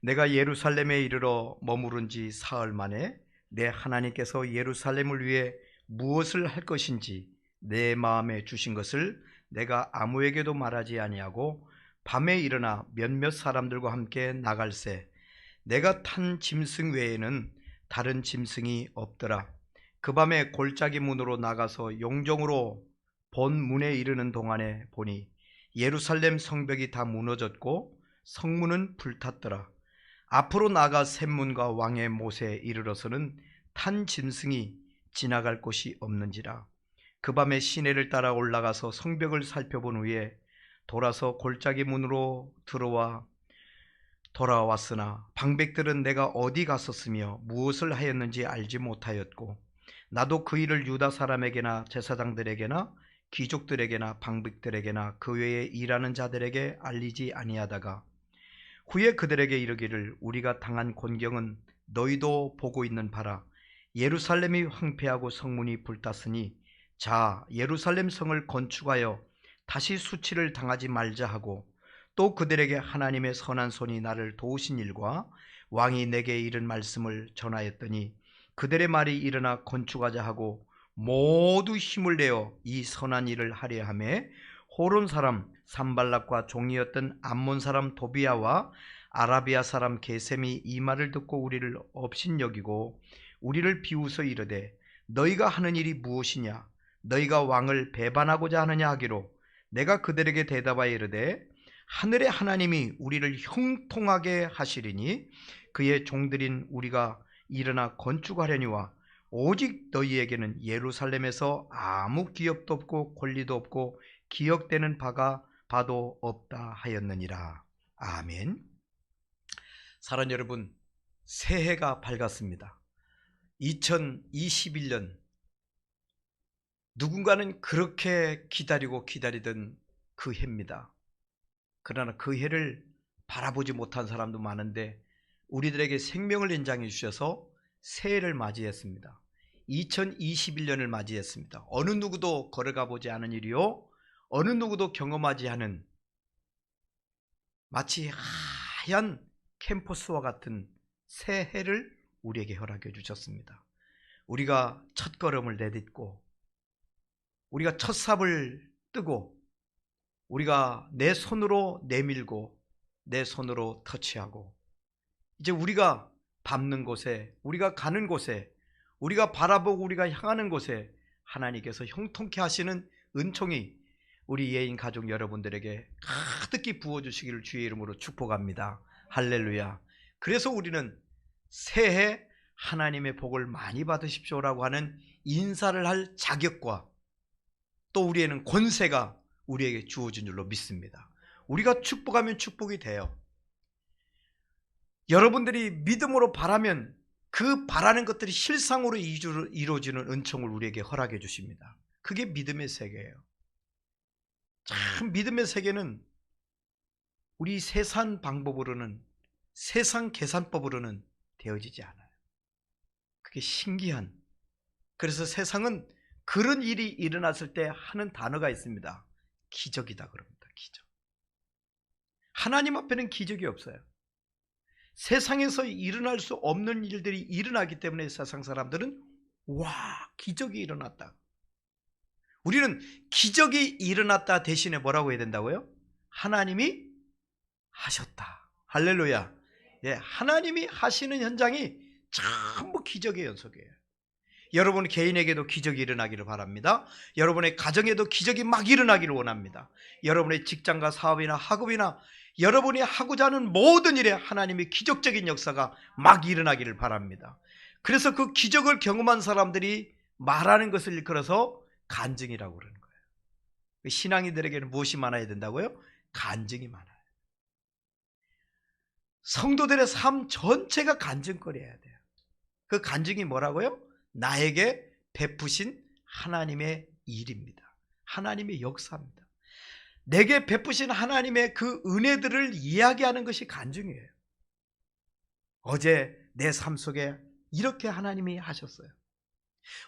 내가 예루살렘에 이르러 머무른 지 사흘 만에 내 하나님께서 예루살렘을 위해 무엇을 할 것인지 내 마음에 주신 것을 내가 아무에게도 말하지 아니하고 밤에 일어나 몇몇 사람들과 함께 나갈새 내가 탄 짐승 외에는 다른 짐승이 없더라. 그 밤에 골짜기 문으로 나가서 용정으로 본 문에 이르는 동안에 보니 예루살렘 성벽이 다 무너졌고 성문은 불탔더라. 앞으로 나가 샘문과 왕의 못에 이르러서는 탄 짐승이 지나갈 곳이 없는지라. 그 밤에 시내를 따라 올라가서 성벽을 살펴본 후에 돌아서 골짜기 문으로 돌아왔으나 방백들은 내가 어디 갔었으며 무엇을 하였는지 알지 못하였고 나도 그 일을 유다 사람에게나 제사장들에게나 귀족들에게나 방백들에게나 그 외에 일하는 자들에게 알리지 아니하다가 후에 그들에게 이르기를 우리가 당한 곤경은 너희도 보고 있는 바라. 예루살렘이 황폐하고 성문이 불탔으니 자 예루살렘 성을 건축하여 다시 수치를 당하지 말자 하고 또 그들에게 하나님의 선한 손이 나를 도우신 일과 왕이 내게 이른 말씀을 전하였더니 그들의 말이 일어나 건축하자 하고 모두 힘을 내어 이 선한 일을 하려 하매 호론 사람 산발락과 종이었던 암몬 사람 도비야와 아라비아 사람 게셈이 이 말을 듣고 우리를 업신여기고 우리를 비웃어 이르되 너희가 하는 일이 무엇이냐 너희가 왕을 배반하고자 하느냐 하기로 내가 그들에게 대답하여 이르되 하늘의 하나님이 우리를 형통하게 하시리니 그의 종들인 우리가 일어나 건축하려니와 오직 너희에게는 예루살렘에서 아무 기업도 없고 권리도 없고 기억되는 바도 없다 하였느니라. 아멘. 사랑하는 여러분, 새해가 밝았습니다. 2021년 누군가는 그렇게 기다리던 그 해입니다. 그러나 그 해를 바라보지 못한 사람도 많은데 우리들에게 생명을 연장해 주셔서 새해를 맞이했습니다. 2021년을 맞이했습니다. 어느 누구도 걸어가 보지 않은 일이요 어느 누구도 경험하지 않은 마치 하얀 캠퍼스와 같은 새해를 우리에게 허락해 주셨습니다. 우리가 첫걸음을 내딛고 우리가 첫 삽을 뜨고 우리가 내 손으로 내밀고 내 손으로 터치하고 이제 우리가 밟는 곳에 우리가 가는 곳에 우리가 바라보고 우리가 향하는 곳에 하나님께서 형통케 하시는 은총이 우리 예인 가족 여러분들에게 가득히 부어주시기를 주의 이름으로 축복합니다. 할렐루야. 그래서 우리는 새해 하나님의 복을 많이 받으십시오라고 하는 인사를 할 자격과 또 우리에는 권세가 우리에게 주어진 줄로 믿습니다. 우리가 축복하면 축복이 돼요. 여러분들이 믿음으로 바라면 그 바라는 것들이 실상으로 이루어지는 은총을 우리에게 허락해 주십니다. 그게 믿음의 세계예요. 참 믿음의 세계는 우리 세상 방법으로는 세상 계산법으로는 되어지지 않아요. 그게 신기한. 그래서 세상은 그런 일이 일어났을 때 하는 단어가 있습니다. 기적이다 그럽니다. 기적. 하나님 앞에는 기적이 없어요. 세상에서 일어날 수 없는 일들이 일어나기 때문에 세상 사람들은 와 기적이 일어났다. 우리는 기적이 일어났다 대신에 뭐라고 해야 된다고요? 하나님이 하셨다. 할렐루야. 예, 하나님이 하시는 현장이 전부 기적의 연속이에요. 여러분 개인에게도 기적이 일어나기를 바랍니다. 여러분의 가정에도 기적이 막 일어나기를 원합니다. 여러분의 직장과 사업이나 학업이나 여러분이 하고자 하는 모든 일에 하나님의 기적적인 역사가 막 일어나기를 바랍니다. 그래서 그 기적을 경험한 사람들이 말하는 것을 일컬어서 간증이라고 그러는 거예요. 신앙인들에게는 무엇이 많아야 된다고요? 간증이 많아요. 성도들의 삶 전체가 간증거려야 돼요. 그 간증이 뭐라고요? 나에게 베푸신 하나님의 일입니다. 하나님의 역사입니다. 내게 베푸신 하나님의 그 은혜들을 이야기하는 것이 간증이에요. 어제 내 삶 속에 이렇게 하나님이 하셨어요.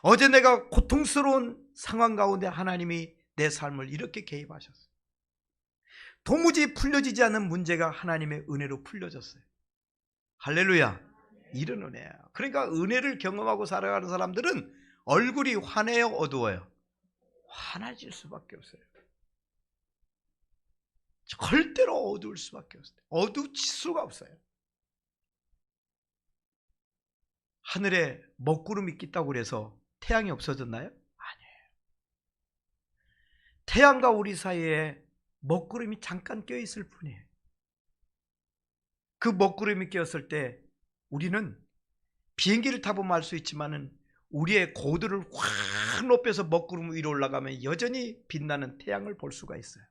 어제 내가 고통스러운 상황 가운데 하나님이 내 삶을 이렇게 개입하셨어요. 도무지 풀려지지 않는 문제가 하나님의 은혜로 풀려졌어요. 할렐루야. 이런 은혜야. 그러니까 은혜를 경험하고 살아가는 사람들은 얼굴이 환해요, 어두워요? 환해질 수밖에 없어요. 절대로 어두울 수밖에 없어요. 어두울 수가 없어요. 하늘에 먹구름이 낀다고 그래서 태양이 없어졌나요? 아니에요. 태양과 우리 사이에 먹구름이 잠깐 껴있을 뿐이에요. 그 먹구름이 꼈을 때 우리는 비행기를 타보면 알 수 있지만은 우리의 고도를 확 높여서 먹구름 위로 올라가면 여전히 빛나는 태양을 볼 수가 있어요.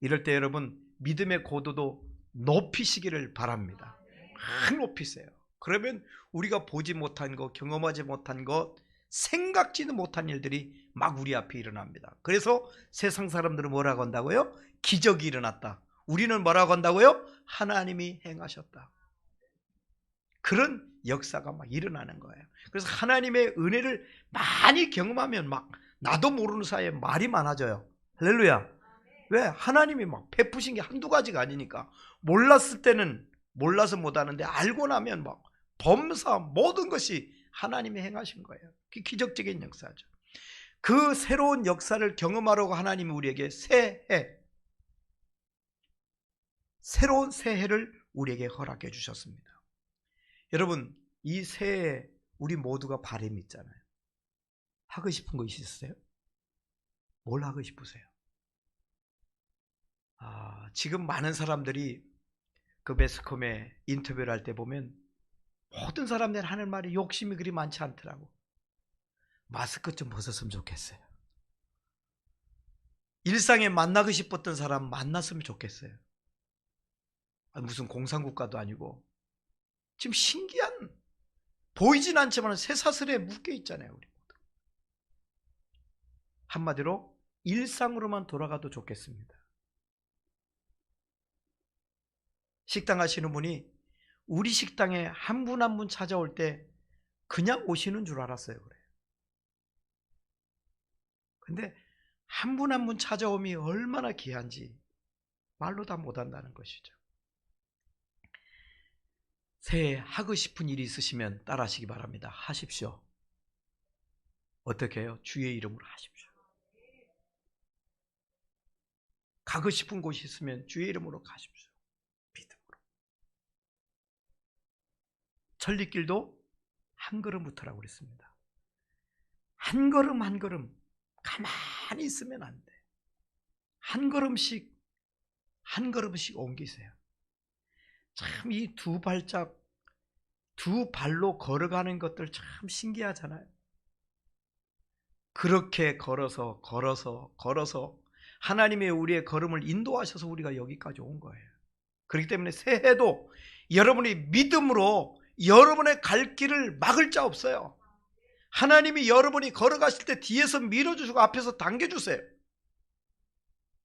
이럴 때 여러분 믿음의 고도도 높이시기를 바랍니다. 확 높이세요. 그러면 우리가 보지 못한 것, 경험하지 못한 것, 생각지도 못한 일들이 막 우리 앞에 일어납니다. 그래서 세상 사람들은 뭐라고 한다고요? 기적이 일어났다. 우리는 뭐라고 한다고요? 하나님이 행하셨다. 그런 역사가 막 일어나는 거예요. 그래서 하나님의 은혜를 많이 경험하면 막 나도 모르는 사이에 말이 많아져요. 할렐루야. 왜? 하나님이 막 베푸신 게 한두 가지가 아니니까. 몰랐을 때는 몰라서 못하는데 알고 나면 막 범사 모든 것이 하나님이 행하신 거예요. 그게 기적적인 역사죠. 그 새로운 역사를 경험하려고 하나님이 우리에게 새로운 새해를 우리에게 허락해 주셨습니다. 여러분 이 새해에 우리 모두가 바람이 있잖아요. 하고 싶은 거 있으세요? 뭘 하고 싶으세요? 지금 많은 사람들이 그 매스컴에 인터뷰를 할 때 보면 모든 사람들이 하는 말이 욕심이 그리 많지 않더라고. 마스크 좀 벗었으면 좋겠어요. 일상에 만나고 싶었던 사람 만났으면 좋겠어요. 무슨 공산국가도 아니고 지금 신기한 보이진 않지만 쇠사슬에 묶여 있잖아요. 우리 모두. 한마디로 일상으로만 돌아가도 좋겠습니다. 식당 하시는 분이 우리 식당에 한 분 한 분 찾아올 때 그냥 오시는 줄 알았어요. 그래요. 근데 한 분 한 분 찾아옴이 얼마나 귀한지 말로 다 못한다는 것이죠. 새해 하고 싶은 일이 있으시면 따라 하시기 바랍니다. 하십시오. 어떻게 해요? 주의 이름으로 하십시오. 가고 싶은 곳이 있으면 주의 이름으로 가십시오. 믿음으로. 천리길도 한 걸음부터라고 그랬습니다. 한 걸음 한 걸음 가만히 있으면 안 돼. 한 걸음씩 옮기세요. 참 이 두 발로 걸어가는 것들 참 신기하잖아요. 그렇게 걸어서 하나님의 우리의 걸음을 인도하셔서 우리가 여기까지 온 거예요. 그렇기 때문에 새해도 여러분이 믿음으로 여러분의 갈 길을 막을 자 없어요. 하나님이 여러분이 걸어가실 때 뒤에서 밀어주시고 앞에서 당겨주세요.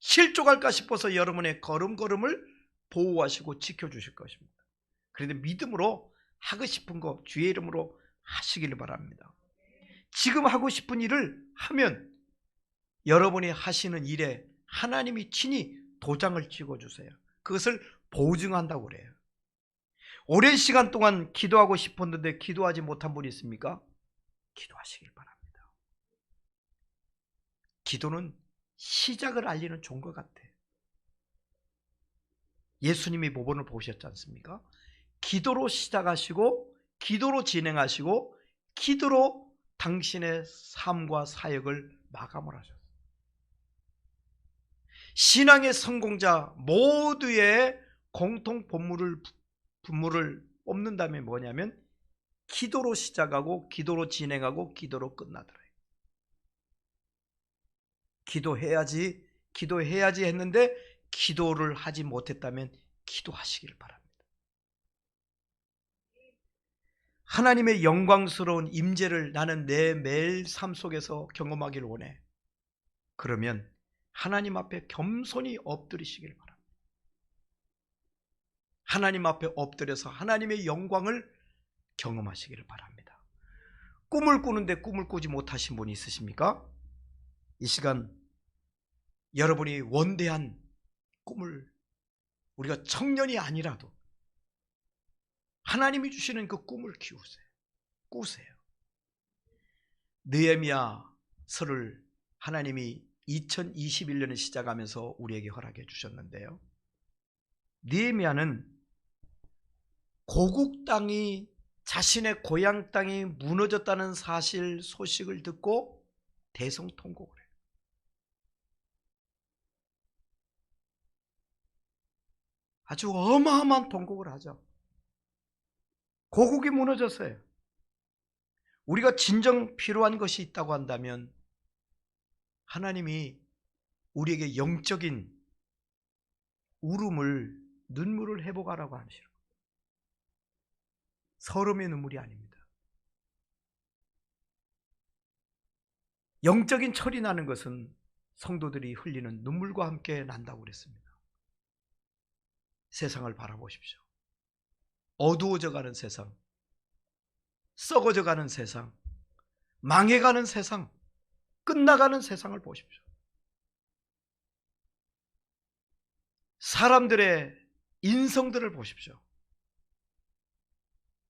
실족할까 싶어서 여러분의 걸음걸음을 보호하시고 지켜주실 것입니다. 그런데 믿음으로 하고 싶은 거 주의 이름으로 하시길 바랍니다. 지금 하고 싶은 일을 하면 여러분이 하시는 일에 하나님이 친히 도장을 찍어주세요. 그것을 보증한다고 그래요. 오랜 시간 동안 기도하고 싶었는데 기도하지 못한 분이 있습니까? 기도하시길 바랍니다. 기도는 시작을 알리는 종과 같아. 예수님이 모본을 보셨지 않습니까? 기도로 시작하시고 기도로 진행하시고 기도로 당신의 삶과 사역을 마감을 하셨어요. 신앙의 성공자 모두의 공통 분모를 뽑는다면 뭐냐면 기도로 시작하고 기도로 진행하고 기도로 끝나더래요. 기도해야지 했는데 기도를 하지 못했다면 기도하시길 바랍니다. 하나님의 영광스러운 임재를 나는 내 매일 삶 속에서 경험하길 원해. 그러면 하나님 앞에 겸손히 엎드리시길 바랍니다. 하나님 앞에 엎드려서 하나님의 영광을 경험하시기를 바랍니다. 꿈을 꾸는데 꿈을 꾸지 못하신 분이 있으십니까? 이 시간 여러분이 원대한 꿈을, 우리가 청년이 아니라도 하나님이 주시는 그 꿈을 꾸세요. 느헤미야서를 하나님이 2021년을 시작하면서 우리에게 허락해 주셨는데요. 느헤미야는 고국 땅이, 자신의 고향 땅이 무너졌다는 소식을 듣고 대성통곡을 해요. 아주 어마어마한 통곡을 하죠. 고국이 무너졌어요. 우리가 진정 필요한 것이 있다고 한다면 하나님이 우리에게 영적인 눈물을 회복하라고 하시죠. 서름의 눈물이 아닙니다. 영적인 철이 나는 것은 성도들이 흘리는 눈물과 함께 난다고 그랬습니다. 세상을 바라보십시오. 어두워져가는 세상, 썩어져가는 세상, 망해가는 세상, 끝나가는 세상을 보십시오. 사람들의 인성들을 보십시오.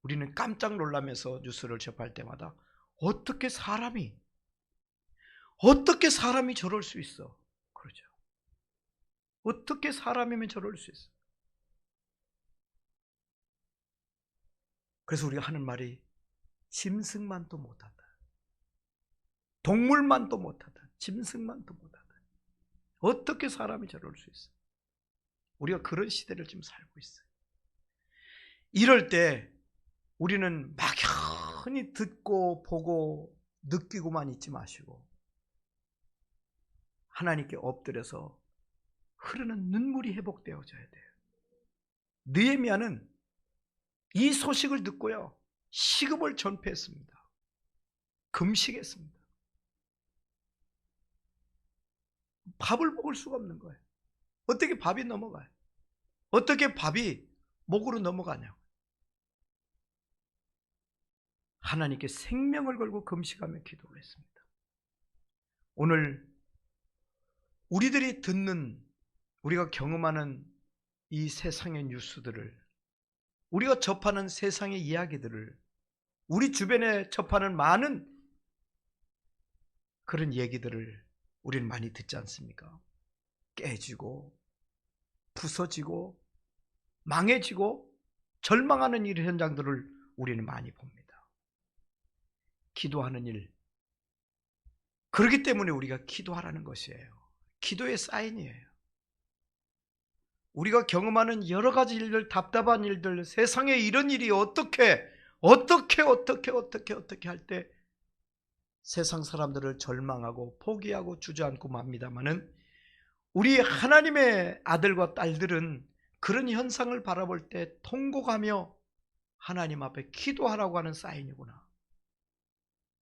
우리는 깜짝 놀라면서 뉴스를 접할 때마다 어떻게 사람이 저럴 수 있어? 그러죠. 어떻게 사람이면 저럴 수 있어? 그래서 우리가 하는 말이 짐승만도 못하다. 동물만도 못하다. 짐승만도 못하다. 어떻게 사람이 저럴 수 있어? 우리가 그런 시대를 지금 살고 있어요. 이럴 때 우리는 막연히 듣고 보고 느끼고만 있지 마시고 하나님께 엎드려서 흐르는 눈물이 회복되어져야 돼요. 느헤미야는 이 소식을 듣고요, 식음을 전폐했습니다. 금식했습니다. 밥을 먹을 수가 없는 거예요. 어떻게 밥이 넘어가요? 어떻게 밥이 목으로 넘어가냐고. 하나님께 생명을 걸고 금식하며 기도를 했습니다. 오늘 우리들이 듣는, 우리가 경험하는 이 세상의 뉴스들을, 우리가 접하는 세상의 이야기들을, 우리 주변에 접하는 많은 그런 얘기들을 우리는 많이 듣지 않습니까? 깨지고 부서지고 망해지고 절망하는 일 현장들을 우리는 많이 봅니다. 기도하는 일, 그렇기 때문에 우리가 기도하라는 것이에요. 기도의 사인이에요. 우리가 경험하는 여러 가지 일들, 답답한 일들, 세상에 이런 일이 어떻게 할 때 세상 사람들을 절망하고 포기하고 주저앉고 맙니다마는 우리 하나님의 아들과 딸들은 그런 현상을 바라볼 때 통곡하며 하나님 앞에 기도하라고 하는 사인이구나.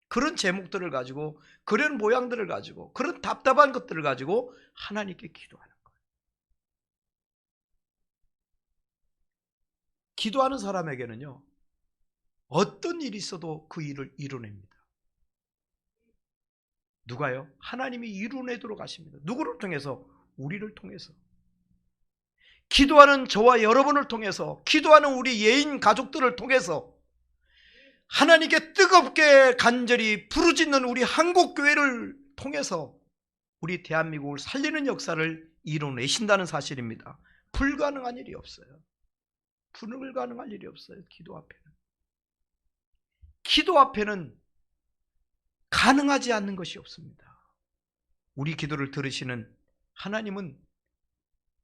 그런 제목들을 가지고, 그런 모양들을 가지고, 그런 답답한 것들을 가지고 하나님께 기도하는 거예요. 기도하는 사람에게는요, 어떤 일이 있어도 그 일을 이뤄냅니다. 누가요? 하나님이 이뤄내도록 하십니다. 누구를 통해서? 우리를 통해서. 기도하는 저와 여러분을 통해서, 기도하는 우리 예인 가족들을 통해서, 하나님께 뜨겁게 간절히 부르짖는 우리 한국교회를 통해서 우리 대한민국을 살리는 역사를 이뤄내신다는 사실입니다. 불가능한 일이 없어요. 불가능한 일이 없어요. 기도 앞에는 가능하지 않는 것이 없습니다. 우리 기도를 들으시는 하나님은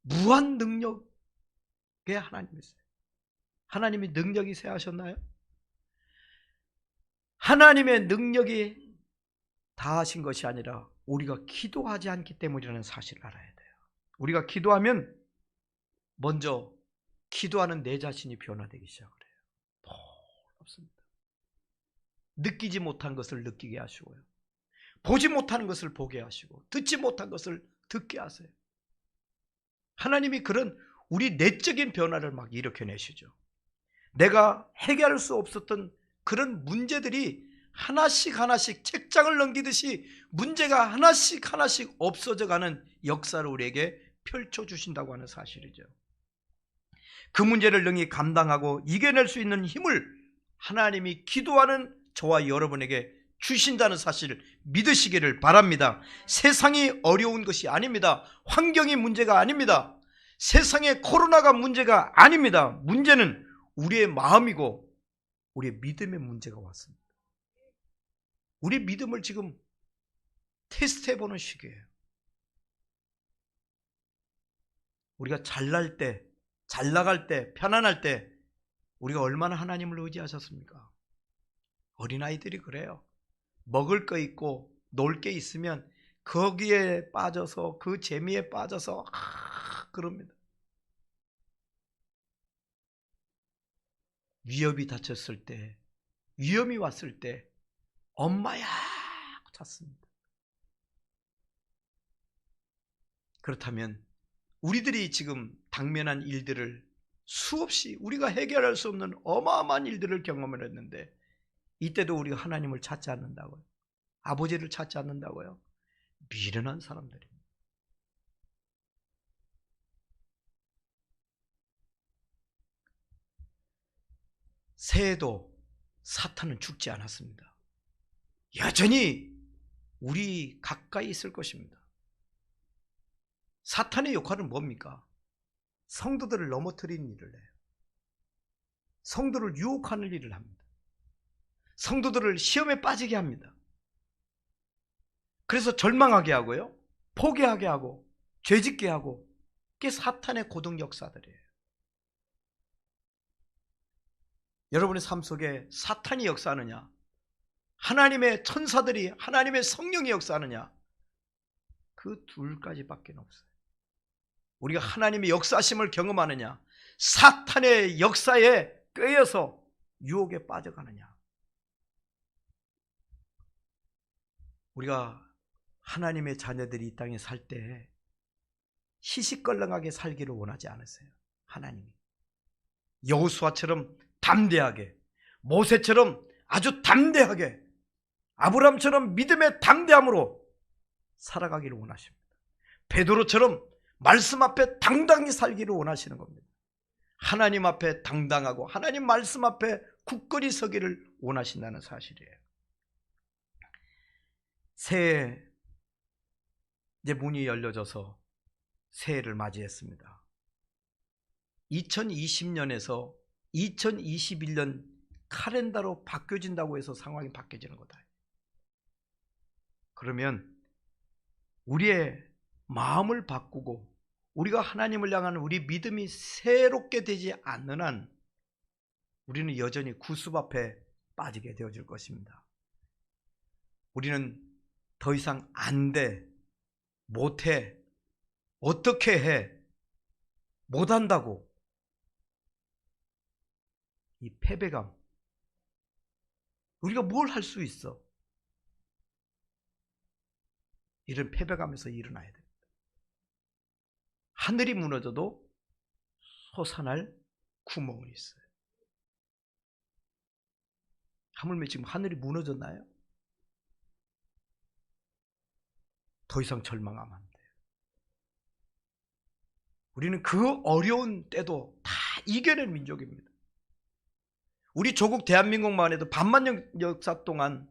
무한 능력의 하나님이세요. 하나님이 능력이 쇠하셨나요? 하나님의 능력이 다하신 것이 아니라 우리가 기도하지 않기 때문이라는 사실을 알아야 돼요. 우리가 기도하면 먼저 기도하는 내 자신이 변화되기 시작을 해요. 없습니다. 느끼지 못한 것을 느끼게 하시고요, 보지 못하는 것을 보게 하시고, 듣지 못한 것을 듣게 하세요. 하나님이 그런 우리 내적인 변화를 막 일으켜내시죠. 내가 해결할 수 없었던 그런 문제들이 하나씩 책장을 넘기듯이 문제가 하나씩 없어져가는 역사를 우리에게 펼쳐주신다고 하는 사실이죠. 그 문제를 능히 감당하고 이겨낼 수 있는 힘을 하나님이 기도하는 저와 여러분에게 주신다는 사실을 믿으시기를 바랍니다. 세상이 어려운 것이 아닙니다. 환경이 문제가 아닙니다. 세상에 코로나가 문제가 아닙니다. 문제는 우리의 마음이고 우리의 믿음의 문제가 왔습니다. 우리 믿음을 지금 테스트해보는 시기예요. 우리가 잘날 때, 잘 나갈 때, 편안할 때 우리가 얼마나 하나님을 의지하셨습니까? 어린아이들이 그래요. 먹을 거 있고 놀 게 있으면 거기에 빠져서 그 재미에 빠져서 그럽니다. 위협이 닥쳤을 때, 위험이 왔을 때 엄마야 찾습니다. 그렇다면 우리들이 지금 당면한 일들을 수없이 우리가 해결할 수 없는 어마어마한 일들을 경험을 했는데 이때도 우리가 하나님을 찾지 않는다고요? 아버지를 찾지 않는다고요? 미련한 사람들입니다. 새해도 사탄은 죽지 않았습니다. 여전히 우리 가까이 있을 것입니다. 사탄의 역할은 뭡니까? 성도들을 넘어뜨리는 일을 해요. 성도를 유혹하는 일을 합니다. 성도들을 시험에 빠지게 합니다. 그래서 절망하게 하고요, 포기하게 하고 죄짓게 하고, 그게 사탄의 고등 역사들이에요. 여러분의 삶 속에 사탄이 역사하느냐, 하나님의 천사들이, 하나님의 성령이 역사하느냐, 그 둘까지밖에 없어요. 우리가 하나님의 역사하심을 경험하느냐, 사탄의 역사에 꿰어서 유혹에 빠져가느냐. 우리가 하나님의 자녀들이 이 땅에 살 때 시시껄렁하게 살기를 원하지 않으세요. 하나님이 여호수아처럼 담대하게, 모세처럼 아주 담대하게, 아브라함처럼 믿음의 담대함으로 살아가기를 원하십니다. 베드로처럼 말씀 앞에 당당히 살기를 원하시는 겁니다. 하나님 앞에 당당하고 하나님 말씀 앞에 굳건히 서기를 원하신다는 사실이에요. 새해 이제 문이 열려져서 새해를 맞이했습니다. 2020년에서 2021년 카렌다로 바뀌어진다고 해서 상황이 바뀌어지는 거다. 그러면 우리의 마음을 바꾸고 우리가 하나님을 향한 우리 믿음이 새롭게 되지 않는 한 우리는 여전히 구습 앞에 빠지게 되어질 것입니다. 우리는 더 이상 안 돼, 못해, 어떻게 해, 못한다고, 이 패배감, 우리가 뭘 할 수 있어, 이런 패배감에서 일어나야 됩니다. 하늘이 무너져도 솟아날 구멍이 있어요. 하물며 지금 하늘이 무너졌나요? 더 이상 절망하면 안 돼요. 우리는 그 어려운 때도 다 이겨낸 민족입니다. 우리 조국 대한민국만 해도 반만 역사 동안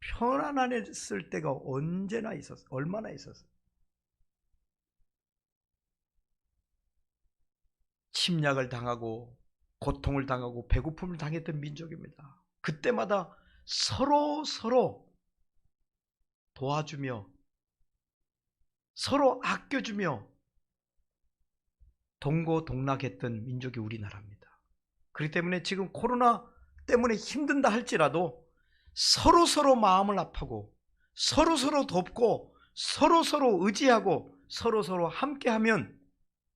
편안했을 때가 언제나 있었어요. 얼마나 있었어요. 침략을 당하고 고통을 당하고 배고픔을 당했던 민족입니다. 그때마다 서로 도와주며 서로 아껴주며 동고동락했던 민족이 우리나라입니다. 그렇기 때문에 지금 코로나 때문에 힘든다 할지라도 서로 마음을 아프고 서로 돕고 서로 의지하고 서로 함께하면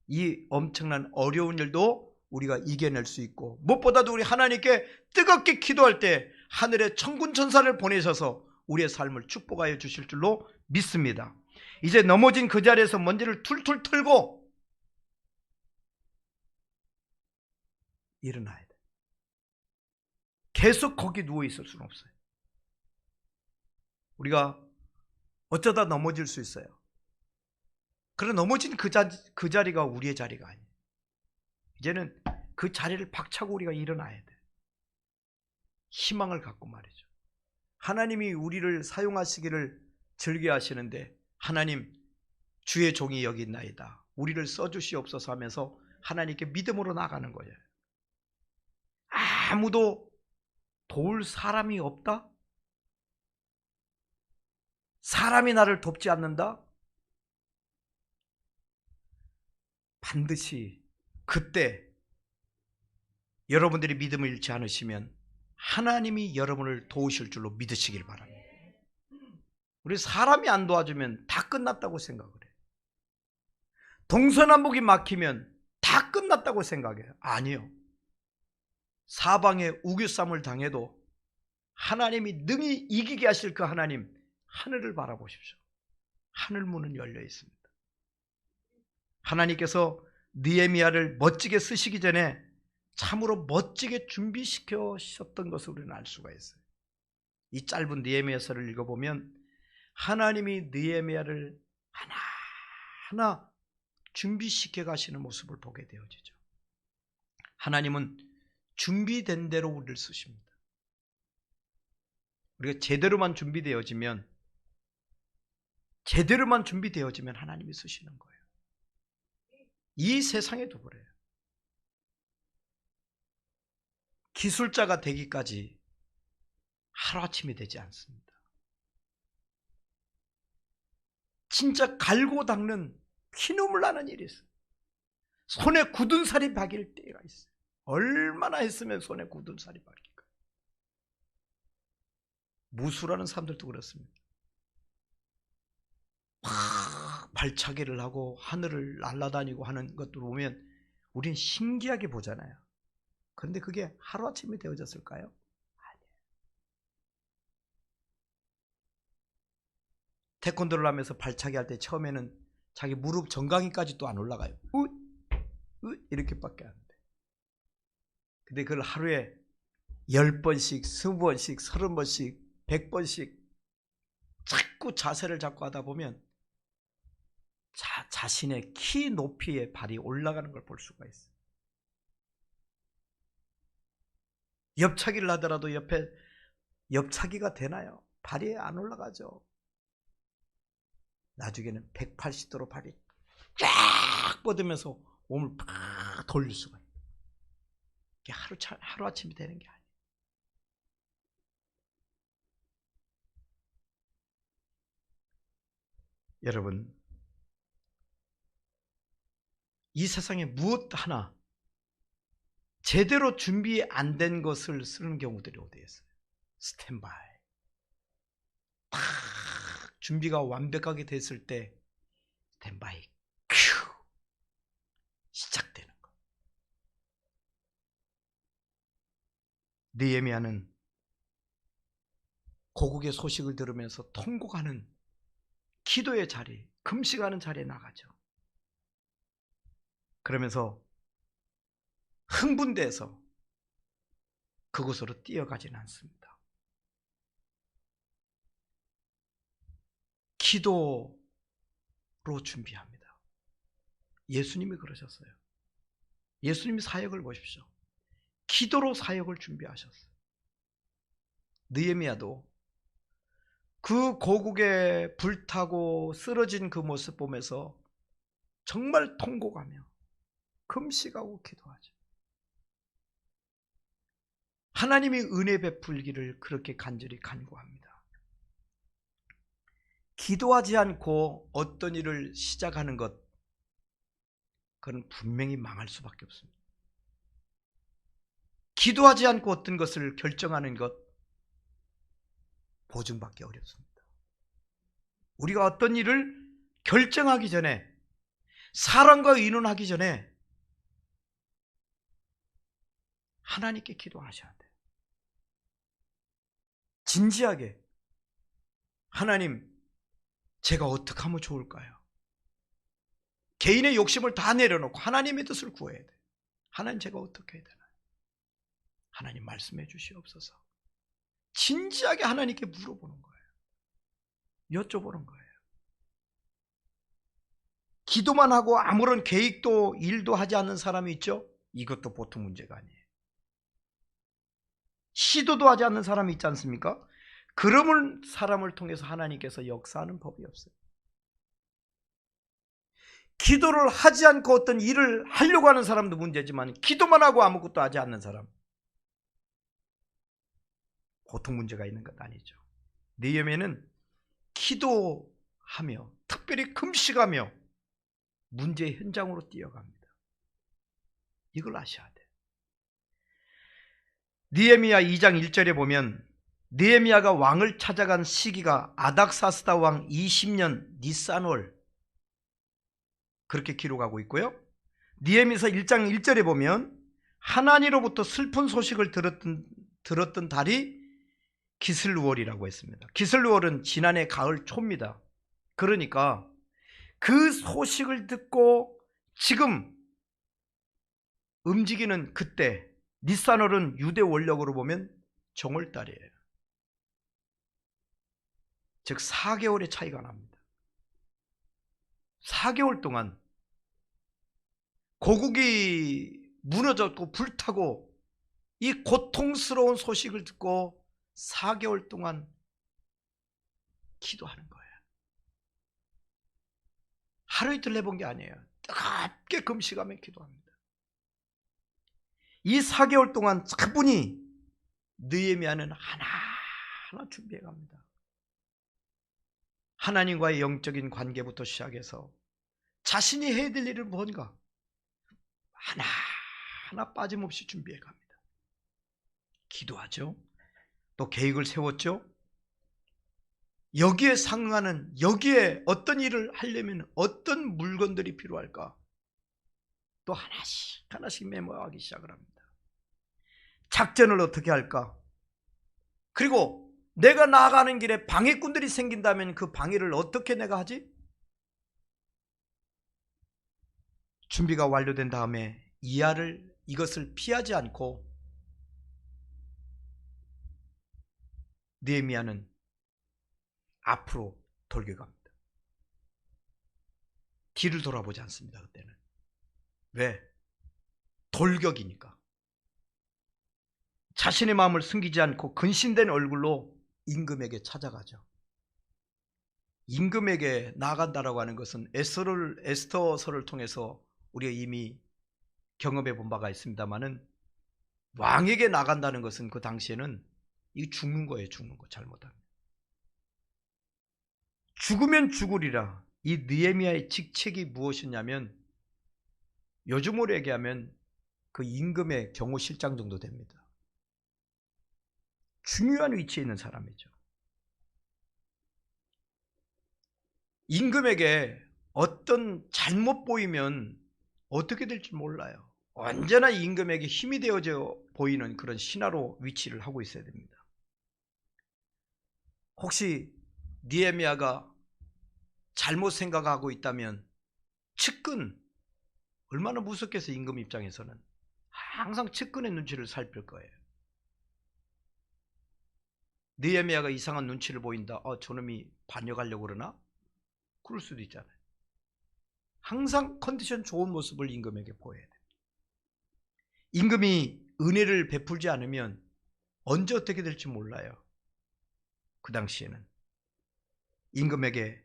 이 엄청난 어려운 일도 우리가 이겨낼 수 있고, 무엇보다도 우리 하나님께 뜨겁게 기도할 때 하늘의 천군 천사를 보내셔서 우리의 삶을 축복하여 주실 줄로 믿습니다. 이제 넘어진 그 자리에서 먼지를 툴툴 털고 일어나야 돼. 계속 거기 누워 있을 수는 없어요. 우리가 어쩌다 넘어질 수 있어요. 그러나 넘어진 그 자리가 우리의 자리가 아니에요. 이제는 그 자리를 박차고 우리가 일어나야 돼. 희망을 갖고 말이죠. 하나님이 우리를 사용하시기를 즐겨하시는데 하나님 주의 종이 여기 있나이다. 우리를 써주시옵소서 하면서 하나님께 믿음으로 나가는 거예요. 아무도 도울 사람이 없다? 사람이 나를 돕지 않는다? 반드시 그때 여러분들이 믿음을 잃지 않으시면 하나님이 여러분을 도우실 줄로 믿으시길 바랍니다. 우리 사람이 안 도와주면 다 끝났다고 생각을 해요. 동서남북이 막히면 다 끝났다고 생각해요. 아니요. 사방에 우겨쌈을 당해도 하나님이 능히 이기게 하실 그 하나님, 하늘을 바라보십시오. 하늘 문은 열려 있습니다. 하나님께서 느헤미야를 멋지게 쓰시기 전에 참으로 멋지게 준비시켜셨던 것을 우리는 알 수가 있어요. 이 짧은 느헤미야서를 읽어보면 하나님이 느헤미야를 하나하나 준비시켜 가시는 모습을 보게 되어지죠. 하나님은 준비된 대로 우리를 쓰십니다. 우리가 제대로만 준비되어지면 하나님이 쓰시는 거예요. 이 세상에도 그래요. 기술자가 되기까지 하루아침이 되지 않습니다. 진짜 갈고 닦는 피눈물 나는 일이 있어요. 손에 굳은 살이 박일 때가 있어요. 얼마나 했으면 손에 굳은 살이 박일까. 무술하는 사람들도 그렇습니다. 막 발차기를 하고 하늘을 날아다니고 하는 것들 보면 우린 신기하게 보잖아요. 그런데 그게 하루아침에 되어졌을까요? 아니에요. 태권도를 하면서 발차기 할 때 처음에는 자기 무릎 정강이까지 또 안 올라가요. 이렇게밖에 안 돼. 근데 그걸 하루에 10번씩, 20번씩, 30번씩, 100번씩 자꾸 자세를 잡고 하다 보면 자신의 키 높이에 발이 올라가는 걸 볼 수가 있어요. 옆차기를 하더라도 옆에 옆차기가 되나요? 발이 안 올라가죠. 나중에는 180도로 발이 쫙 뻗으면서 몸을 팍 돌릴 수가 있어요. 이게 하루아침이 되는 게 아니에요. 여러분, 이 세상에 무엇 하나 제대로 준비 안 된 것을 쓰는 경우들이 어디 있어요? 스탠바이. 딱 준비가 완벽하게 됐을 때 스탠바이 큐 시작되는 거. 느헤미야는 고국의 소식을 들으면서 통곡하는 기도의 자리, 금식하는 자리에 나가죠. 그러면서 흥분돼서 그곳으로 뛰어가지는 않습니다. 기도로 준비합니다. 예수님이 그러셨어요. 예수님이 사역을 보십시오. 기도로 사역을 준비하셨어요. 느헤미야도 그 고국에 불타고 쓰러진 그 모습 보면서 정말 통곡하며 금식하고 기도하죠. 하나님이 은혜 베풀기를 그렇게 간절히 간구합니다. 기도하지 않고 어떤 일을 시작하는 것, 그건 분명히 망할 수밖에 없습니다. 기도하지 않고 어떤 것을 결정하는 것, 보증받기 어렵습니다. 우리가 어떤 일을 결정하기 전에, 사람과 의논하기 전에 하나님께 기도하셔야 돼요. 진지하게, 하나님, 제가 어떻게 하면 좋을까요? 개인의 욕심을 다 내려놓고 하나님의 뜻을 구해야 돼요. 하나님, 제가 어떻게 해야 되나요? 하나님 말씀해 주시옵소서. 진지하게 하나님께 물어보는 거예요. 여쭤보는 거예요. 기도만 하고 아무런 계획도 일도 하지 않는 사람이 있죠? 이것도 보통 문제가 아니에요. 시도도 하지 않는 사람이 있지 않습니까? 그런 사람을 통해서 하나님께서 역사하는 법이 없어요. 기도를 하지 않고 어떤 일을 하려고 하는 사람도 문제지만 기도만 하고 아무것도 하지 않는 사람, 보통 문제가 있는 것 아니죠. 느헤미야는 기도하며 특별히 금식하며 문제의 현장으로 뛰어갑니다. 이걸 아셔야 돼요. 느헤미야 2장 1절에 보면 느헤미야가 왕을 찾아간 시기가 아닥사스다 왕 20년 니산월, 그렇게 기록하고 있고요. 느헤미야서 1장 1절에 보면 하나님으로부터 슬픈 소식을 들었던 달이 기슬루월이라고 했습니다. 기슬루월은 지난해 가을 초입니다. 그러니까 그 소식을 듣고 지금 움직이는 그때, 니산월은 유대 원력으로 보면 정월달이에요. 즉 4개월의 차이가 납니다. 4개월 동안 고국이 무너졌고 불타고 이 고통스러운 소식을 듣고 4개월 동안 기도하는 거예요. 하루 이틀 해본 게 아니에요. 뜨겁게 금식하며 기도합니다. 이 4개월 동안 차분히 느헤미야는 하나하나 준비해 갑니다. 하나님과의 영적인 관계부터 시작해서 자신이 해야 될 일은 뭔가 하나하나 빠짐없이 준비해 갑니다. 기도하죠. 또 계획을 세웠죠. 여기에 상응하는, 여기에 어떤 일을 하려면 어떤 물건들이 필요할까, 또 하나씩 하나씩 메모하기 시작을 합니다. 작전을 어떻게 할까, 그리고 내가 나아가는 길에 방해꾼들이 생긴다면 그 방해를 어떻게 내가 하지? 준비가 완료된 다음에 이것을 피하지 않고 느헤미야는 앞으로 돌격합니다. 뒤를 돌아보지 않습니다. 그때는. 왜? 돌격이니까. 자신의 마음을 숨기지 않고 근신된 얼굴로 임금에게 찾아가죠. 임금에게 나아간다라고 하는 것은 에스더서를 통해서 우리가 이미 경험해 본 바가 있습니다만은, 왕에게 나간다는 것은 그 당시에는 이 죽는 거예요. 죽는 거. 잘못하면 죽으면 죽으리라. 이 느헤미야의 직책이 무엇이냐면 요즘으로 얘기하면 그 임금의 경호실장 정도 됩니다. 중요한 위치에 있는 사람이죠. 임금에게 어떤 잘못 보이면 어떻게 될지 몰라요. 언제나 임금에게 힘이 되어져 보이는 그런 신하로 위치를 하고 있어야 됩니다. 혹시 느헤미야가 잘못 생각하고 있다면 측근, 얼마나 무섭겠어요. 임금 입장에서는 항상 측근의 눈치를 살필 거예요. 느헤미야가 이상한 눈치를 보인다. 저놈이 반역하려고 그러나? 그럴 수도 있잖아요. 항상 컨디션 좋은 모습을 임금에게 보여야 돼요. 임금이 은혜를 베풀지 않으면 언제 어떻게 될지 몰라요. 그 당시에는 임금에게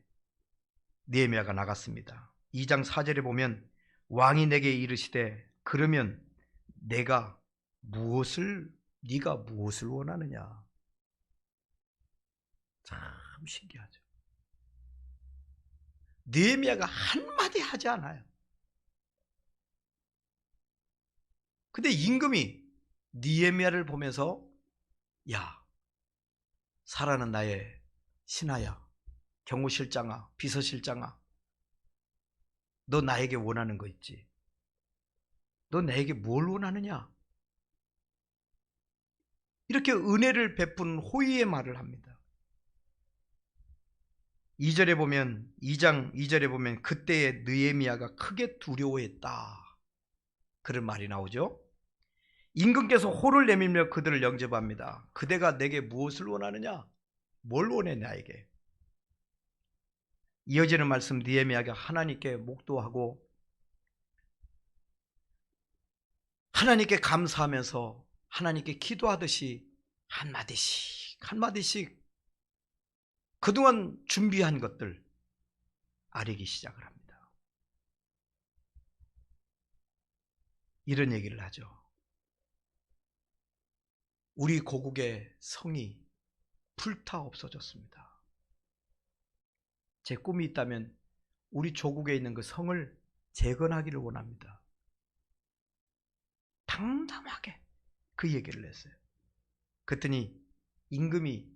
느헤미야가 나갔습니다. 2장 4절에 보면 왕이 내게 이르시되 그러면 네가 무엇을 원하느냐. 참 신기하죠. 느헤미야가 한마디 하지 않아요. 근데 임금이 느헤미야를 보면서 야, 사라는 나의 신하야, 경호실장아, 비서실장아, 너 나에게 원하는 거 있지? 너 나에게 뭘 원하느냐? 이렇게 은혜를 베푸는 호의의 말을 합니다. 2절에 보면 2장 2절에 보면 그때에 느헤미야가 크게 두려워했다, 그런 말이 나오죠. 임금께서 호를 내밀며 그들을 영접합니다. 그대가 내게 무엇을 원하느냐? 뭘 원해 나에게? 이어지는 말씀, 느헤미야가 하나님께 목도하고 하나님께 감사하면서 하나님께 기도하듯이 한마디씩 한마디씩 그동안 준비한 것들 아뢰기 시작을 합니다. 이런 얘기를 하죠. 우리 고국의 성이 불타 없어졌습니다. 제 꿈이 있다면 우리 조국에 있는 그 성을 재건하기를 원합니다. 당당하게 그 얘기를 했어요. 그랬더니 임금이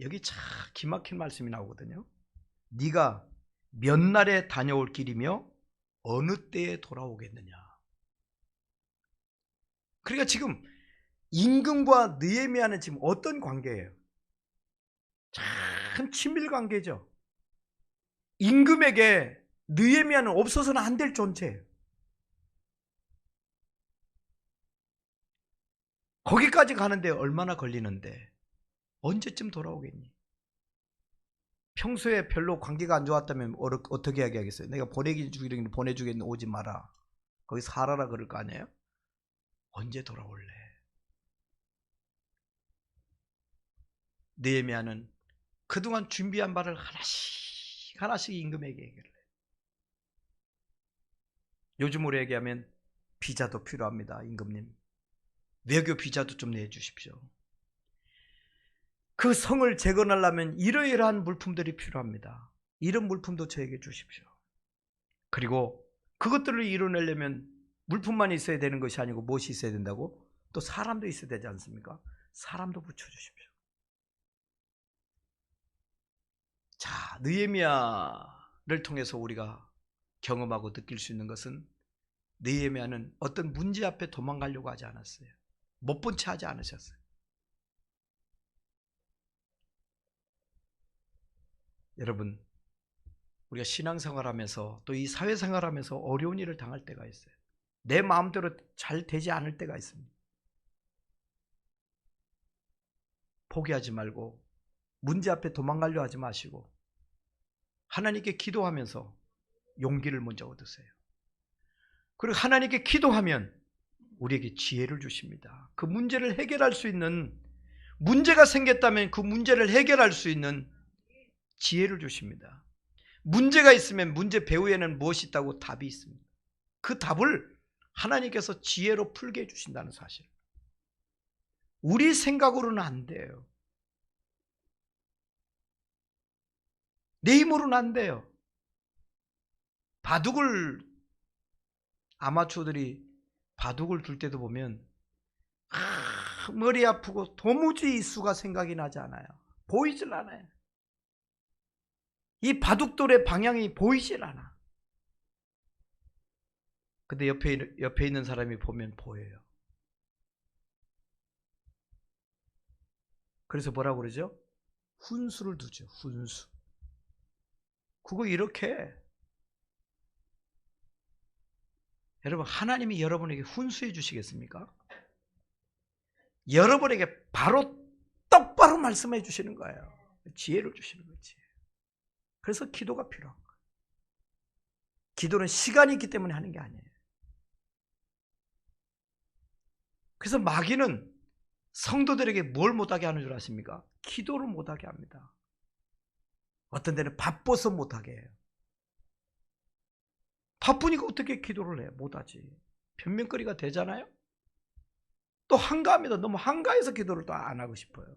여기 참 기막힌 말씀이 나오거든요. 네가 몇 날에 다녀올 길이며 어느 때에 돌아오겠느냐. 그러니까 지금 임금과 느헤미야는 지금 어떤 관계예요? 참 친밀 관계죠. 임금에게 느헤미야는 없어서는 안 될 존재예요. 거기까지 가는데 얼마나 걸리는데 언제쯤 돌아오겠니? 평소에 별로 관계가 안 좋았다면 어떻게 하겠어요? 내가 보내주겠는 오지 마라. 거기 살아라 그럴 거 아니에요? 언제 돌아올래? 느헤미야는 그동안 준비한 바를 하나씩 하나씩 임금에게 얘기를 해요. 요즘으로 얘기하면 비자도 필요합니다. 임금님. 외교 비자도 좀 내주십시오. 그 성을 재건하려면 이러이러한 물품들이 필요합니다. 이런 물품도 저에게 주십시오. 그리고 그것들을 이뤄내려면 물품만 있어야 되는 것이 아니고 무엇이 있어야 된다고? 또 사람도 있어야 되지 않습니까? 사람도 붙여주십시오. 자, 느헤미야를 통해서 우리가 경험하고 느낄 수 있는 것은 느헤미야는 어떤 문제 앞에 도망가려고 하지 않았어요. 못 본 채 하지 않으셨어요. 여러분, 우리가 신앙생활하면서 또 이 사회생활하면서 어려운 일을 당할 때가 있어요. 내 마음대로 잘 되지 않을 때가 있습니다. 포기하지 말고 문제 앞에 도망가려 하지 마시고 하나님께 기도하면서 용기를 먼저 얻으세요. 그리고 하나님께 기도하면 우리에게 지혜를 주십니다. 그 문제를 해결할 수 있는, 문제가 생겼다면 그 문제를 해결할 수 있는 지혜를 주십니다. 문제가 있으면 문제 배후에는 무엇이 있다고 답이 있습니다. 그 답을 하나님께서 지혜로 풀게 해주신다는 사실. 우리 생각으로는 안 돼요. 내 힘으로는 안 돼요. 아마추어들이 바둑을 둘 때도 보면 머리 아프고 도무지 이 수가 생각이 나지 않아요. 보이질 않아요. 이 바둑돌의 방향이 보이질 않아. 근데 옆에 있는 사람이 보면 보여요. 그래서 뭐라고 그러죠? 훈수를 두죠. 훈수. 그거 이렇게 여러분, 하나님이 여러분에게 훈수해 주시겠습니까? 여러분에게 바로 똑바로 말씀해 주시는 거예요. 지혜를 주시는 거지. 그래서 기도가 필요한 거예요. 기도는 시간이 있기 때문에 하는 게 아니에요. 그래서 마귀는 성도들에게 뭘 못하게 하는 줄 아십니까? 기도를 못하게 합니다. 어떤 데는 바빠서 못하게 해요. 바쁘니까 어떻게 기도를 해? 못하지. 변명거리가 되잖아요. 또 한가합니다. 너무 한가해서 기도를 또 안 하고 싶어요.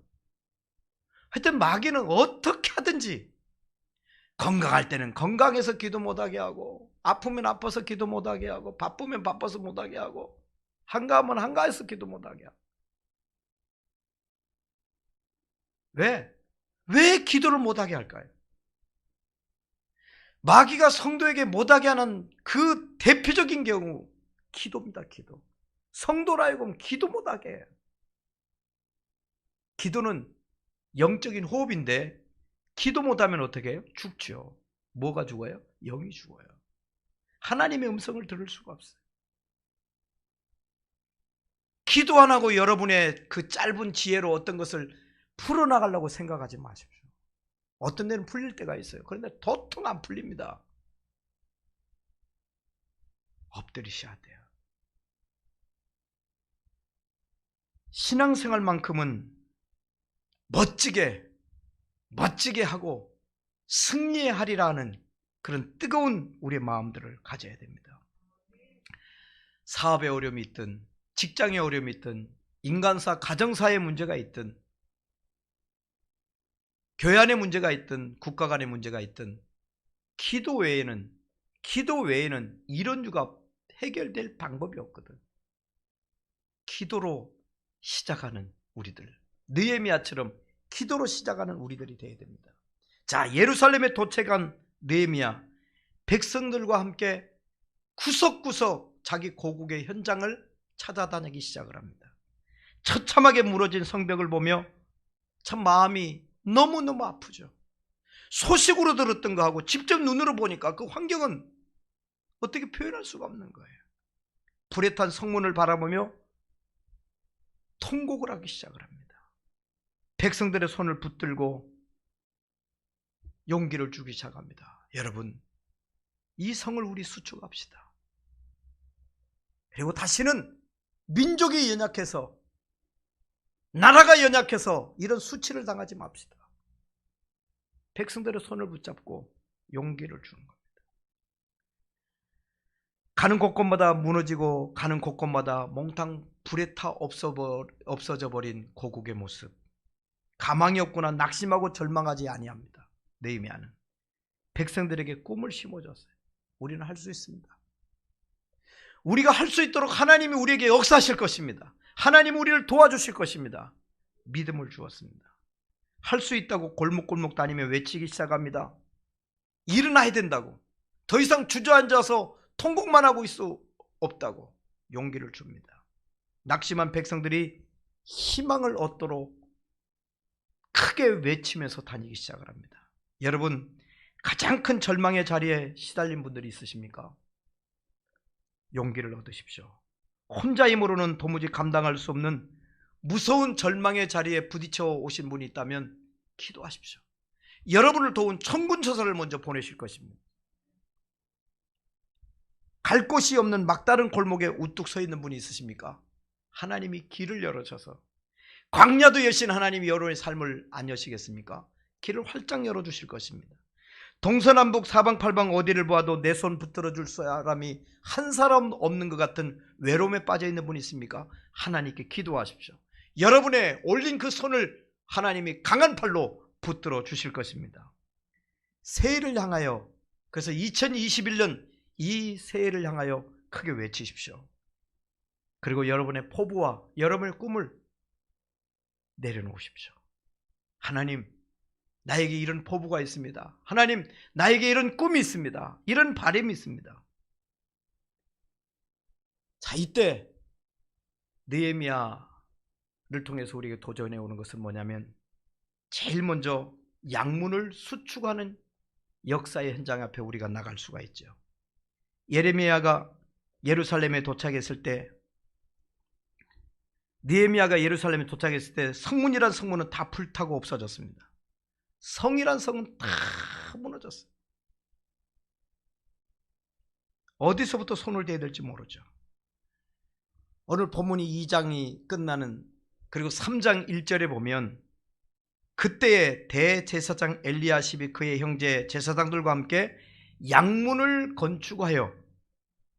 하여튼 마귀는 어떻게 하든지 건강할 때는 건강해서 기도 못하게 하고, 아프면 아파서 기도 못하게 하고, 바쁘면 바빠서 못하게 하고, 한가하면 한가해서 기도 못하게 하고. 왜? 왜 기도를 못하게 할까요? 마귀가 성도에게 못하게 하는 그 대표적인 경우 기도입니다. 기도. 성도라 하여금 기도 못하게 해요. 기도는 영적인 호흡인데 기도 못하면 어떻게 해요? 죽죠. 뭐가 죽어요? 영이 죽어요. 하나님의 음성을 들을 수가 없어요. 기도 안 하고 여러분의 그 짧은 지혜로 어떤 것을 풀어나가려고 생각하지 마십시오. 어떤 데는 풀릴 때가 있어요. 그런데 도통 안 풀립니다. 엎드리셔야 돼요. 신앙생활만큼은 멋지게 하고 승리하리라 하는 그런 뜨거운 우리의 마음들을 가져야 됩니다. 사업에 어려움이 있든 직장에 어려움이 있든 인간사, 가정사에 문제가 있든 교회 안에 문제가 있든 국가 간에 문제가 있든 기도 외에는 이런 유가 해결될 방법이 없거든. 기도로 시작하는 우리들, 느헤미야처럼 기도로 시작하는 우리들이 되어야 됩니다. 자, 예루살렘에 도착한 느헤미야, 백성들과 함께 구석구석 자기 고국의 현장을 찾아다니기 시작을 합니다. 처참하게 무너진 성벽을 보며 참 마음이 너무너무 아프죠. 소식으로 들었던 거하고 직접 눈으로 보니까 그 환경은 어떻게 표현할 수가 없는 거예요. 불에 탄 성문을 바라보며 통곡을 하기 시작을 합니다. 백성들의 손을 붙들고 용기를 주기 시작합니다. 여러분, 이 성을 우리 수축합시다. 그리고 다시는 민족이 연약해서, 나라가 연약해서 이런 수치를 당하지 맙시다. 백성들의 손을 붙잡고 용기를 주는 겁니다. 가는 곳곳마다 무너지고 가는 곳곳마다 몽땅 불에 타 없어져 버린 고국의 모습, 가망이 없구나 낙심하고 절망하지 아니합니다. 느헤미야는 백성들에게 꿈을 심어줬어요. 우리는 할 수 있습니다. 우리가 할 수 있도록 하나님이 우리에게 역사하실 것입니다. 하나님이 우리를 도와주실 것입니다. 믿음을 주었습니다. 할 수 있다고 골목골목 다니며 외치기 시작합니다. 일어나야 된다고, 더 이상 주저앉아서 통곡만 하고 있을 수 없다고 용기를 줍니다. 낙심한 백성들이 희망을 얻도록 크게 외치면서 다니기 시작을 합니다. 여러분, 가장 큰 절망의 자리에 시달린 분들이 있으십니까? 용기를 얻으십시오. 혼자 힘으로는 도무지 감당할 수 없는 무서운 절망의 자리에 부딪혀 오신 분이 있다면 기도하십시오. 여러분을 도운 천군처사를 먼저 보내실 것입니다. 갈 곳이 없는 막다른 골목에 우뚝 서 있는 분이 있으십니까? 하나님이 길을 열어줘서, 광야도 여신 하나님이 여러분의 삶을 안 여시겠습니까? 길을 활짝 열어주실 것입니다. 동서남북 사방팔방 어디를 보아도 내 손 붙들어 줄 사람이 한 사람 없는 것 같은 외로움에 빠져 있는 분이 있습니까? 하나님께 기도하십시오. 여러분의 올린 그 손을 하나님이 강한 팔로 붙들어 주실 것입니다. 새해를 향하여, 그래서 2021년 이 새해를 향하여 크게 외치십시오. 그리고 여러분의 포부와 여러분의 꿈을 내려놓으십시오. 하나님, 나에게 이런 포부가 있습니다. 하나님, 나에게 이런 꿈이 있습니다. 이런 바람이 있습니다. 자, 이때 느헤미야를 통해서 우리에게 도전해 오는 것은 뭐냐면, 제일 먼저 양문을 수축하는 역사의 현장 앞에 우리가 나갈 수가 있죠. 예레미야가 예루살렘에 도착했을 때, 느헤미야가 예루살렘에 도착했을 때 성문이란 성문은 다 불타고 없어졌습니다. 성이란 성은 다 무너졌어요. 어디서부터 손을 대야 될지 모르죠. 오늘 본문이 2장이 끝나는, 그리고 3장 1절에 보면 그때의 대제사장 엘리야십이 그의 형제 제사장들과 함께 양문을 건축하여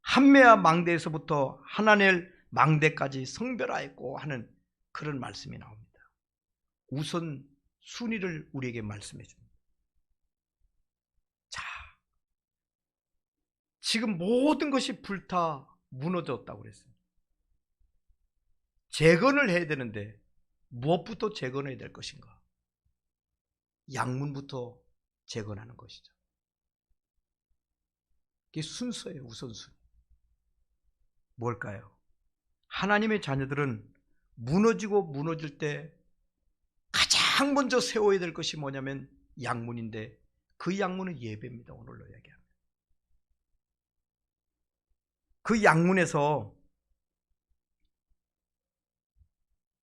함메아 망대에서부터 하나넬 망대까지 성별하였고 하는 그런 말씀이 나옵니다. 우선 순위를 우리에게 말씀해 줍니다. 자, 지금 모든 것이 불타 무너졌다고 그랬습니다. 재건을 해야 되는데 무엇부터 재건해야 될 것인가? 양문부터 재건하는 것이죠. 이게 순서예요. 우선순위. 뭘까요? 하나님의 자녀들은 무너지고 무너질 때 가장 먼저 세워야 될 것이 뭐냐면 양문인데, 그 양문은 예배입니다. 오늘로 얘기하면 그 양문에서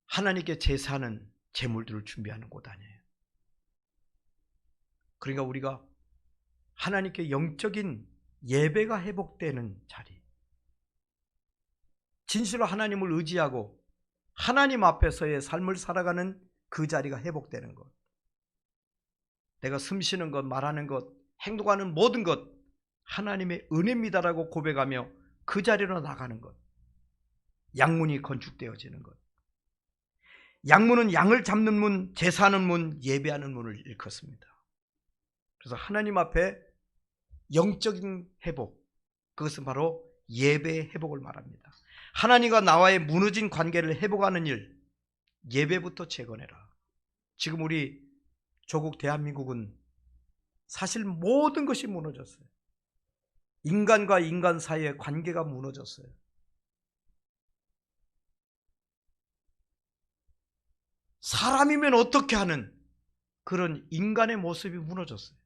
하나님께 제사하는 제물들을 준비하는 곳 아니에요. 그러니까 우리가 하나님께 영적인 예배가 회복되는 자리, 진실로 하나님을 의지하고 하나님 앞에서의 삶을 살아가는 그 자리가 회복되는 것. 내가 숨쉬는 것, 말하는 것, 행동하는 모든 것 하나님의 은혜입니다라고 고백하며 그 자리로 나가는 것. 양문이 건축되어지는 것. 양문은 양을 잡는 문, 제사하는 문, 예배하는 문을 일컫습니다. 그래서 하나님 앞에 영적인 회복, 그것은 바로 예배의 회복을 말합니다. 하나님과 나와의 무너진 관계를 회복하는 일, 예배부터 재건해라. 지금 우리 조국 대한민국은 사실 모든 것이 무너졌어요. 인간과 인간 사이의 관계가 무너졌어요. 사람이면 어떻게 하는 그런 인간의 모습이 무너졌어요.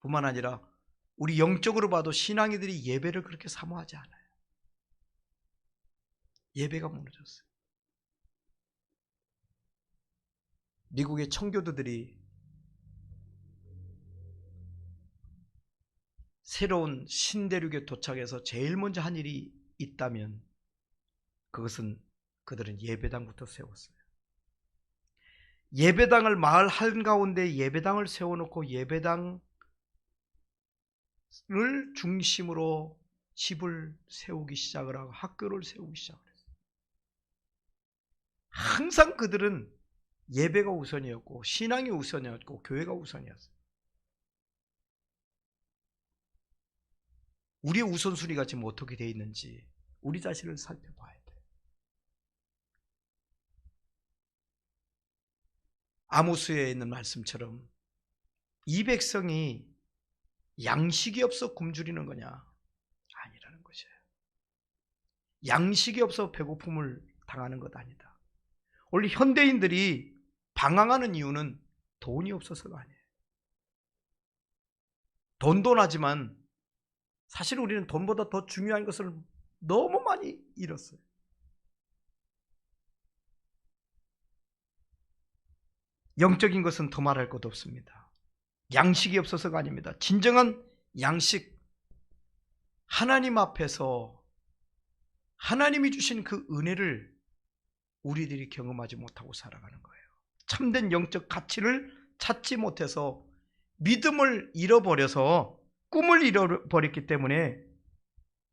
뿐만 아니라 우리 영적으로 봐도 신앙이들이 예배를 그렇게 사모하지 않아요. 예배가 무너졌어요. 미국의 청교도들이 새로운 신대륙에 도착해서 제일 먼저 한 일이 있다면 그것은 그들은 예배당부터 세웠어요. 예배당을 마을 한가운데 예배당을 세워놓고 예배당을 중심으로 집을 세우기 시작을 하고 학교를 세우기 시작을 했어요. 항상 그들은 예배가 우선이었고 신앙이 우선이었고 교회가 우선이었어요. 우리의 우선순위가 지금 어떻게 되어 있는지 우리 자신을 살펴봐야 돼요. 아모스에 있는 말씀처럼 이 백성이 양식이 없어 굶주리는 거냐? 아니라는 것이에요. 양식이 없어 배고픔을 당하는 것 아니다. 원래 현대인들이 방황하는 이유는 돈이 없어서가 아니에요. 돈도 나지만 사실 우리는 돈보다 더 중요한 것을 너무 많이 잃었어요. 영적인 것은 더 말할 것도 없습니다. 양식이 없어서가 아닙니다. 진정한 양식, 하나님 앞에서 하나님이 주신 그 은혜를 우리들이 경험하지 못하고 살아가는 거예요. 참된 영적 가치를 찾지 못해서 믿음을 잃어버려서 꿈을 잃어버렸기 때문에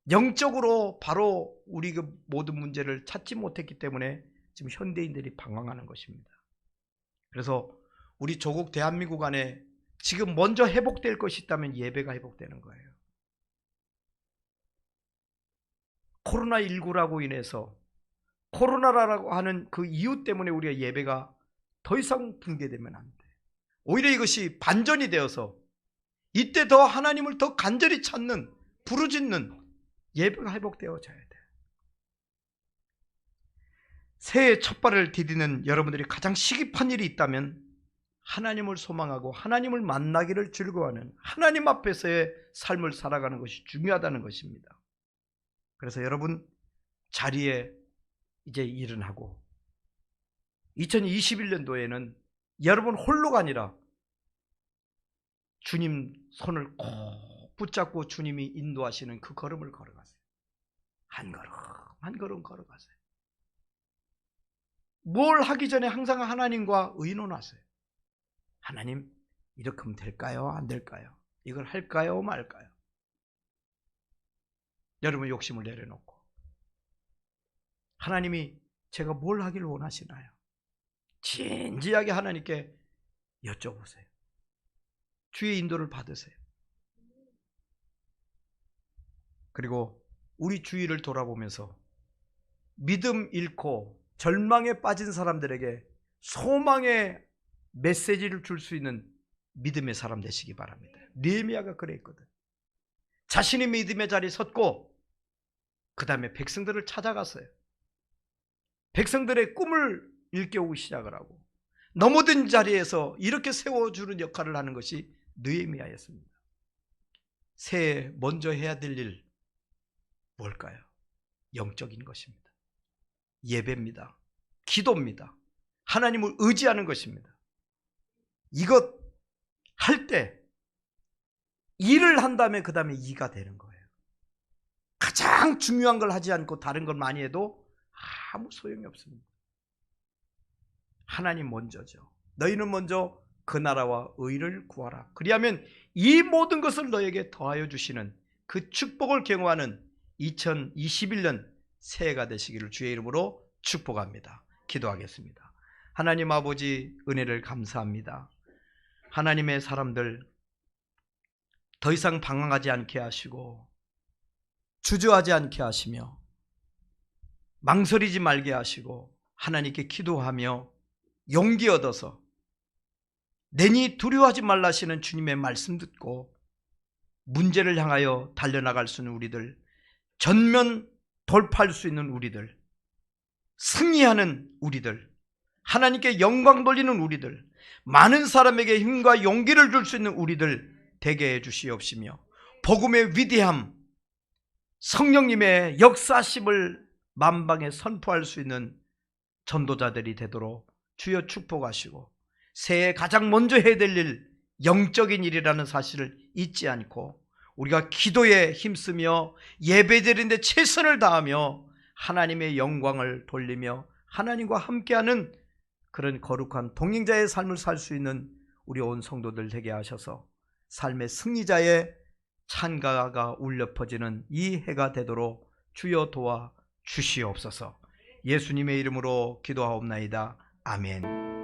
영적으로 바로 우리 그 모든 문제를 찾지 못했기 때문에 지금 현대인들이 방황하는 것입니다. 그래서 우리 조국 대한민국 안에 지금 먼저 회복될 것이 있다면 예배가 회복되는 거예요. 코로나19라고 인해서 코로나라고 하는 그 이유 때문에 우리가 예배가 더 이상 붕괴되면 안 돼. 오히려 이것이 반전이 되어서 이때 더 하나님을 더 간절히 찾는 부르짖는 예배가 회복되어져야 돼. 새해 첫발을 디디는 여러분들이 가장 시급한 일이 있다면 하나님을 소망하고 하나님을 만나기를 즐거워하는 하나님 앞에서의 삶을 살아가는 것이 중요하다는 것입니다. 그래서 여러분 자리에 이제 일어나고 2021년도에는 여러분 홀로가 아니라 주님 손을 꼭 붙잡고 주님이 인도하시는 그 걸음을 걸어가세요. 한 걸음 한 걸음 걸어가세요. 뭘 하기 전에 항상 하나님과 의논하세요. 하나님, 이렇게 하면 될까요? 안 될까요? 이걸 할까요? 말까요? 여러분 욕심을 내려놓고 하나님이 제가 뭘 하길 원하시나요? 진지하게 하나님께 여쭤보세요. 주의 인도를 받으세요. 그리고 우리 주위를 돌아보면서 믿음 잃고 절망에 빠진 사람들에게 소망의 메시지를 줄 수 있는 믿음의 사람 되시기 바랍니다. 느헤미야가 그랬거든. 자신이 믿음의 자리에 섰고 그 다음에 백성들을 찾아갔어요. 백성들의 꿈을 일깨우기 시작을 하고 넘어진 자리에서 이렇게 세워주는 역할을 하는 것이 느헤미야였습니다. 새해 먼저 해야 될 일 뭘까요? 영적인 것입니다. 예배입니다. 기도입니다. 하나님을 의지하는 것입니다. 이것 할 때 일을 한 다음에 그 다음에 이가 되는 거예요. 가장 중요한 걸 하지 않고 다른 걸 많이 해도 아무 소용이 없습니다. 하나님 먼저죠. 너희는 먼저 그 나라와 의를 구하라. 그리하면 이 모든 것을 너에게 더하여 주시는 그 축복을 경험하는 2021년 새해가 되시기를 주의 이름으로 축복합니다. 기도하겠습니다. 하나님 아버지, 은혜를 감사합니다. 하나님의 사람들 더 이상 방황하지 않게 하시고 주저하지 않게 하시며 망설이지 말게 하시고 하나님께 기도하며 용기 얻어서 내니 두려워하지 말라 하시는 주님의 말씀 듣고 문제를 향하여 달려나갈 수 있는 우리들, 전면 돌파할 수 있는 우리들, 승리하는 우리들, 하나님께 영광 돌리는 우리들, 많은 사람에게 힘과 용기를 줄 수 있는 우리들 되게 해 주시옵시며 복음의 위대함, 성령님의 역사심을 만방에 선포할 수 있는 전도자들이 되도록 주여 축복하시고 새해 가장 먼저 해야 될 일, 영적인 일이라는 사실을 잊지 않고 우리가 기도에 힘쓰며 예배드리는데 최선을 다하며 하나님의 영광을 돌리며 하나님과 함께하는 그런 거룩한 동행자의 삶을 살 수 있는 우리 온 성도들 되게 하셔서 삶의 승리자의 찬가가 울려 퍼지는 이 해가 되도록 주여 도와 주시옵소서. 예수님의 이름으로 기도하옵나이다. 아멘.